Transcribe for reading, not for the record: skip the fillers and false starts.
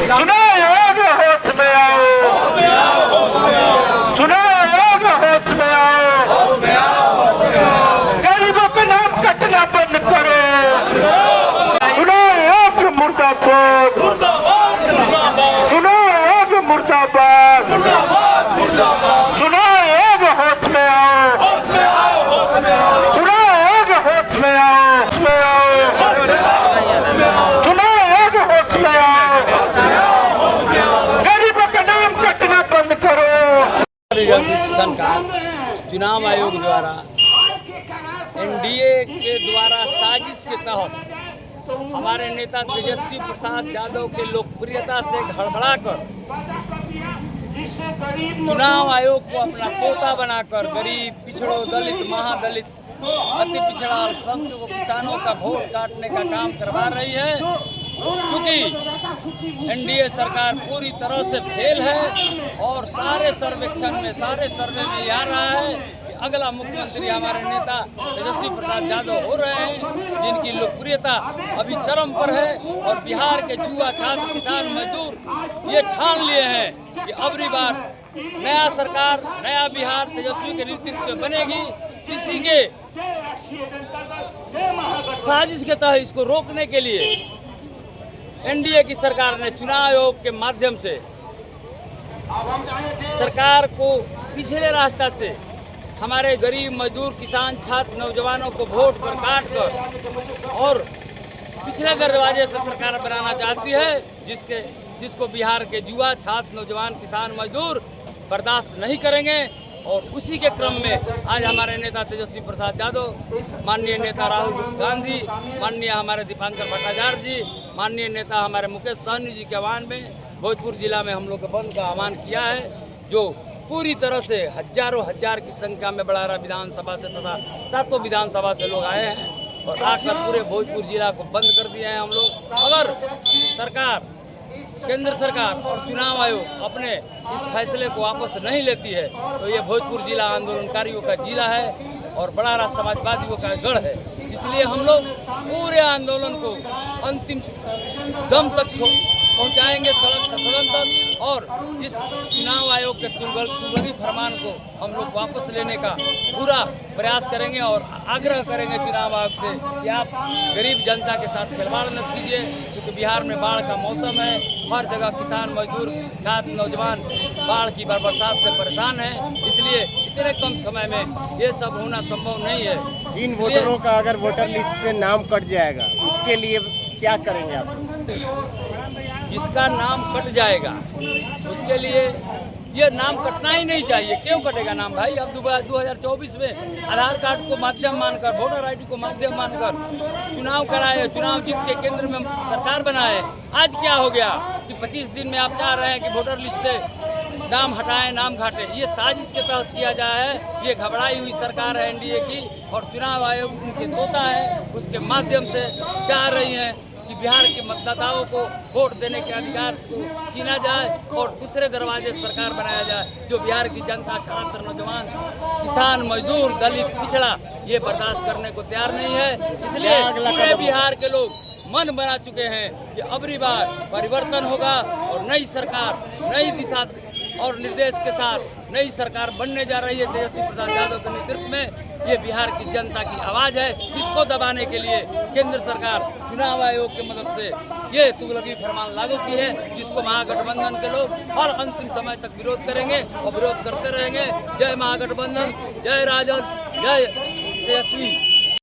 चुनाव होश में आओ, चुनाव होश में आओ, गरीबों का नाम कटना बंद करो, चुनाव मुर्दाबाद, चुनाव मुर्दाबाद, चुनाव होश में आओ, चुनाव होश में आओ, चुनाव होश में आओ, गरीबों का नाम कटना बंद करो। सरकार चुनाव आयोग द्वारा एनडीए के द्वारा साजिश के तहत हमारे नेता तेजस्वी प्रसाद यादव के लोकप्रियता से गड़बड़ाकर चुनाव आयोग को अपना तोता बनाकर गरीब, पिछड़ों, दलित, महादलित, अति पिछड़ा अल्पसंख्यकों किसानों का वोट काटने का काम करवा रही है। क्योंकि एनडीए सरकार पूरी तरह से फेल है और सारे सर्वेक्षण में, सारे सर्वे में यह आ रहा है कि अगला मुख्यमंत्री हमारे नेता तेजस्वी प्रसाद यादव हो रहे हैं, जिनकी लोकप्रियता अभी चरम पर है। और बिहार के युवा, छात्र, किसान, मजदूर ये ठान लिए हैं कि अबरी बार नया सरकार, नया बिहार तेजस्वी के नेतृत्व में बनेगी। इसी के साजिश के तहत इसको रोकने के लिए एनडीए की सरकार ने चुनाव आयोग के माध्यम से सरकार को पिछले रास्ता से हमारे गरीब, मजदूर, किसान, छात्र, नौजवानों को वोट पर काट कर और पिछले दरवाजे से सरकार बनाना चाहती है, जिसको बिहार के युवा, छात्र, नौजवान, किसान, मजदूर बर्दाश्त नहीं करेंगे। और उसी के क्रम में आज हमारे नेता तेजस्वी प्रसाद यादव, माननीय नेता राहुल गांधी, माननीय हमारे दीपांकर भट्टाचार्य जी, माननीय नेता हमारे मुकेश सहनी जी के आह्वान में भोजपुर जिला में हम लोग बंद का आह्वान किया है, जो पूरी तरह से हजारों हजार की संख्या में बड़ारा विधानसभा से तथा सातों विधानसभा से लोग आए हैं और आकर पूरे भोजपुर जिला को बंद कर दिए हैं हम लोग। अगर सरकार, केंद्र सरकार और चुनाव आयोग अपने इस फैसले को वापस नहीं लेती है तो ये भोजपुर जिला आंदोलनकारियों का जिला है और बड़ा समाजवादियों का गढ़ है। इसलिए हम लोग पूरे आंदोलन को अंतिम दम तक पहुंचाएंगे, सड़क तक, और इस चुनाव आयोग के तुगलकी फरमान को हम लोग वापस लेने का पूरा प्रयास करेंगे और आग्रह करेंगे चुनाव आयोग से कि आप गरीब जनता के साथ खिलवाड़ न कीजिए, क्योंकि बिहार में बाढ़ का मौसम है। हर जगह किसान, मजदूर, छात्र, नौजवान बाढ़ की बरसात से परेशान हैं। इसलिए इतने कम समय में ये सब होना संभव नहीं है। जिन वोटरों का अगर वोटर लिस्ट से नाम कट जाएगा उसके लिए क्या करेंगे आप? जिसका नाम कट जाएगा उसके लिए ये नाम कटना ही नहीं चाहिए। क्यों कटेगा नाम भाई? अब 2024 में आधार कार्ड को माध्यम मानकर, वोटर आईडी को माध्यम मानकर चुनाव कराए, चुनाव जीत के केंद्र में सरकार बनाए। आज क्या हो गया कि 25 दिन में आप चाह रहे हैं कि वोटर लिस्ट से नाम हटाएं, नाम घाटे। ये साजिश के तहत किया जाए है। ये घबराई हुई सरकार है एनडीए की और चुनाव आयोग उनके तोता है, उसके माध्यम से चाह रही हैं कि बिहार के मतदाताओं को वोट देने के अधिकार को छीना जाए और दूसरे दरवाजे सरकार बनाया जाए, जो बिहार की जनता, छात्र, नौजवान, किसान, मजदूर, दलित, पिछड़ा ये बर्दाश्त करने को तैयार नहीं है। इसलिए पूरे बिहार के लोग मन बना चुके हैं कि अबरी बार परिवर्तन होगा और नई सरकार, नई दिशा और निर्देश के साथ नई सरकार बनने जा रही है तेजस्वी प्रसाद यादव के नेतृत्व में। ये बिहार की जनता की आवाज़ है। इसको दबाने के लिए केंद्र सरकार चुनाव आयोग की मदद से ये तुगलकी फरमान लागू की है, जिसको महागठबंधन के लोग और अंतिम समय तक विरोध करेंगे और विरोध करते रहेंगे। जय महागठबंधन, जय राजद, जय तेजस्वी।